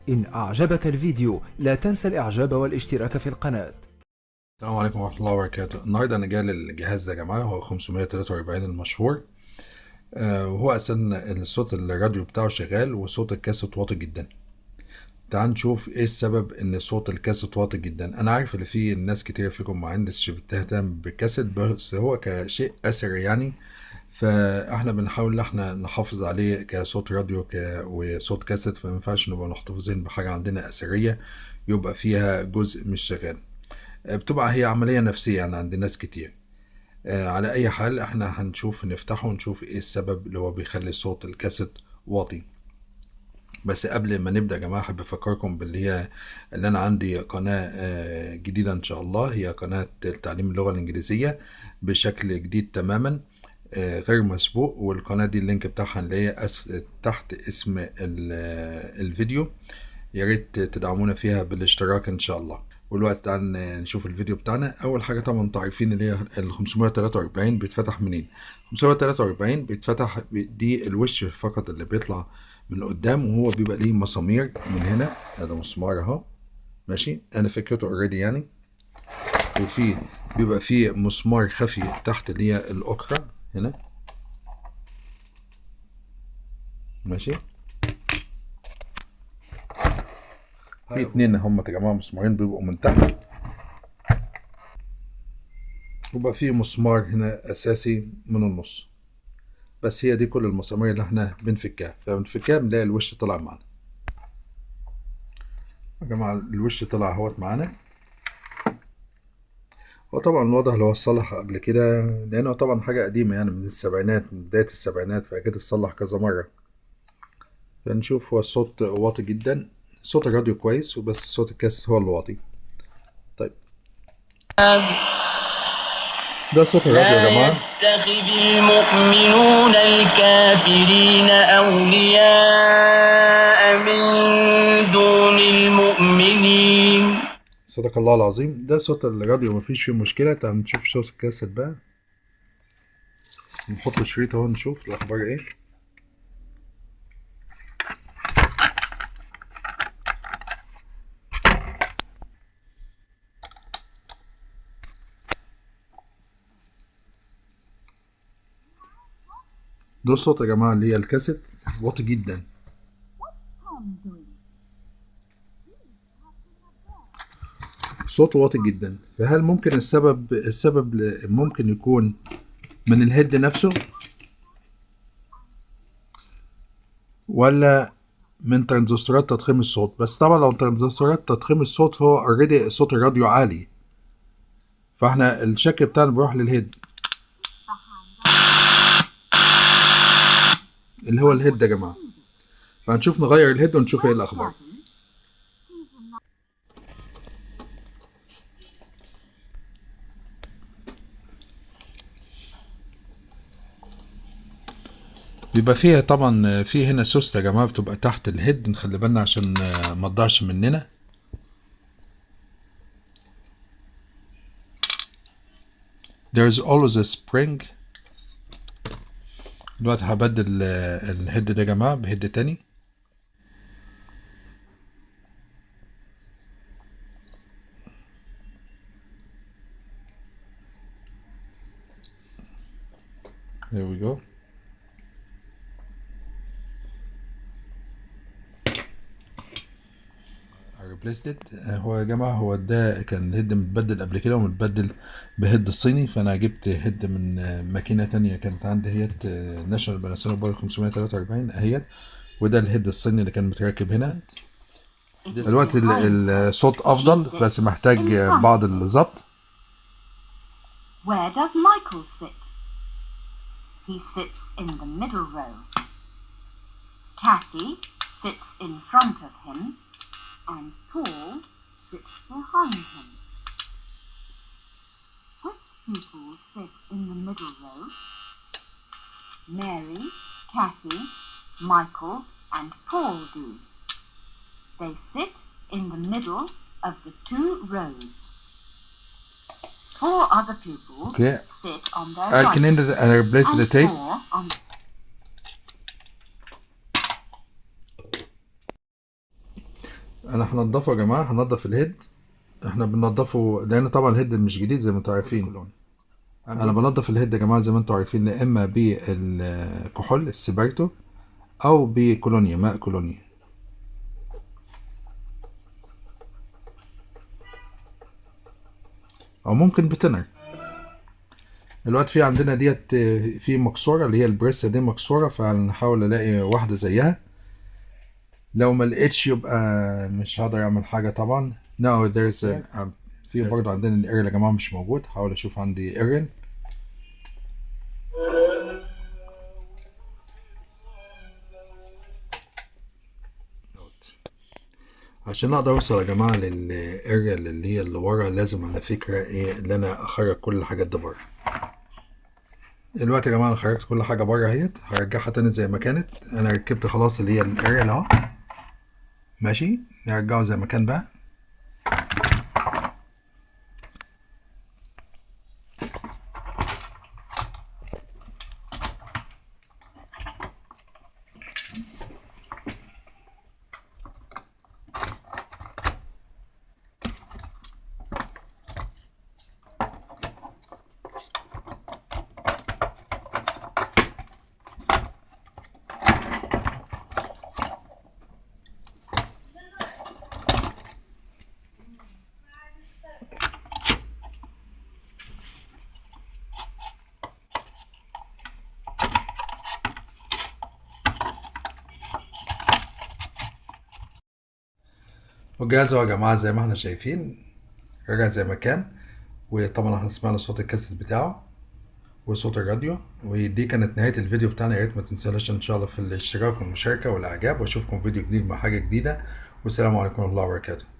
إن أعجبك الفيديو لا تنسى الإعجاب والاشتراك في القناة. السلام عليكم ورحمة الله وبركاته. النهاردة أنا جاي للجهاز ده يا جماعة، هو 543 المشهور. وهو أساسا الصوت الراديو بتاعه شغال وصوت الكاسيت واطي جدا. تعال نشوف ايه السبب ان صوت الكاسيت واطي جدا. انا عارف ان في ناس كتير فيكم مهندس بتهتم بالكاسيت، بس هو كشيء اثري يعني، فاحنا بنحاول ان احنا نحافظ عليه كصوت راديو وصوت كاسيت، فما ينفعش نبقى محتفظين بحاجة عندنا اثرية يبقى فيها جزء مش شغال. بتبقى هي عملية نفسية يعني عند ناس كتير. على أي حال احنا هنشوف نفتحه ونشوف ايه السبب اللي هو بيخلي صوت الكاسيت واطي. بس قبل ما نبدأ يا جماعة أحب أفكركم اللي أنا عندي قناة جديدة إن شاء الله، هي قناة تعليم اللغة الإنجليزية بشكل جديد تماما، غير مسبوق. والقناة دي اللينك بتاعها هنلاقيه تحت اسم الفيديو. يا ريت تدعمونا فيها بالاشتراك ان شاء الله. والوقت تعال نشوف الفيديو بتاعنا. اول حاجه طبعا انتوا عارفين اللي هي ال 543 بيتفتح منين. 543 بيتفتح دي الوش فقط اللي بيطلع من قدام، وهو بيبقى ليه مسامير من هنا. هذا مسمار اهو ماشي، انا فكرته اوريدي يعني. وفي بيبقى فيه مسمار خفي تحت اللي هي الاكرة هنا ماشي. في اتنين هم يا جماعه مسمارين بيبقوا من تحت، وبقى فيه مسمار هنا اساسي من النص. بس هي دي كل المسامير اللي احنا بنفكها، فبنفكها بنلاقي الوش طلع معانا يا جماعه. الوش طلع اهوت معانا. هو طبعا واضح اللي هو اتصلح قبل كده، لانه طبعا حاجه قديمه يعني من السبعينات، من بدايه السبعينات، فاكيد اتصلح كذا مره. فنشوف. هو الصوت واطي جدا، صوت الراديو كويس، وبس صوت الكاسيت هو اللي واطي. طيب ده صوت الراديو يا جماعه. لا يتخذ المؤمنون الكافرين أولياء من دون المؤمنين. صدق الله العظيم. ده صوت الراديو مفيش فيه مشكله. تعال نشوف صوت الكاسيت بقى. نحط الشريط اهو نشوف الاخبار ايه. ده الصوت يا جماعه اللي هي الكاسيت، واطي جدا. صوته واطي جدا. فهل ممكن السبب ممكن يكون من الهيد نفسه، ولا من ترانزستورات تضخيم الصوت؟ بس طبعا لو ترانزستورات تضخيم الصوت فهو اوريدي صوت الراديو عالي، فاحنا الشك بتاعنا بيروح للهيد اللي هو الهيد يا جماعه. فهنشوف نغير الهيد ونشوف ايه الاخبار. بيبقى فيها طبعا في هنا سوست يا جماعه بتبقى تحت الهيد، نخلي بالنا عشان ما تضيعش مننا. There's always a spring. دلوقتي هبدل الهيد ده يا جماعه بهيد تاني. There we go. هو يا جماعة هو ده كان الهيد متبدل قبل كده ومتبدل بهيد الصيني، فأنا جبت هيد من ماكينة تانية كانت عندي، هيت ناشونال باناسونيك باور 543 اهيت. وده الهيد الصيني اللي كان متركب هنا. دلوقتي الصوت أفضل بس محتاج بعض الظبط. Where does Michael sit? He sits in the middle row. Kathy sits in front of him, and Paul sits behind him. Which pupils sit in the middle row? Mary, Kathy, Michael, and Paul do. They sit in the middle of the two rows. Four other pupils sit on their right, can I replace the tape? انا هنضفه يا جماعه، هنضف الهيد. احنا بننضفه لان طبعا الهيد مش جديد زي ما انتم عارفين. انا بنضف الهيد يا جماعه زي ما انتم عارفين، يا اما بالكحول السبرتو او بكولونيا، ماء كولونيا، او ممكن بتنر. الوقت في عندنا ديت في مكسوره، اللي هي البريسه دي مكسوره، فهنحاول الاقي واحده زيها. لو ما لقيتش يبقى مش هقدر اعمل حاجه طبعا. No there's في برضه عندنا الاريال يا جماعه مش موجود. هحاول اشوف عندي اريال. عشان اقدر اوصل يا جماعه للاريال اللي هي اللي ورا، لازم على فكره ايه، اللي انا اخرج كل الحاجات دي بره. دلوقتي يا جماعه انا خرجت كل حاجه بره اهيت، هرجعها تاني زي ما كانت. انا ركبت خلاص اللي هي الاريال اهو، ماشي. نرجعه زي ما كان بقى. وجاهز اهو يا جماعه زي ما احنا شايفين، رجع زي ما كان. وطبعا احنا سمعنا صوت الكاسيت بتاعه وصوت الراديو. ودي كانت نهايه الفيديو بتاعنا. يا ريت ما تنساش ان شاء الله في الاشتراك والمشاركه والاعجاب، واشوفكم فيديو جديد مع حاجه جديده. والسلام عليكم ورحمه الله وبركاته.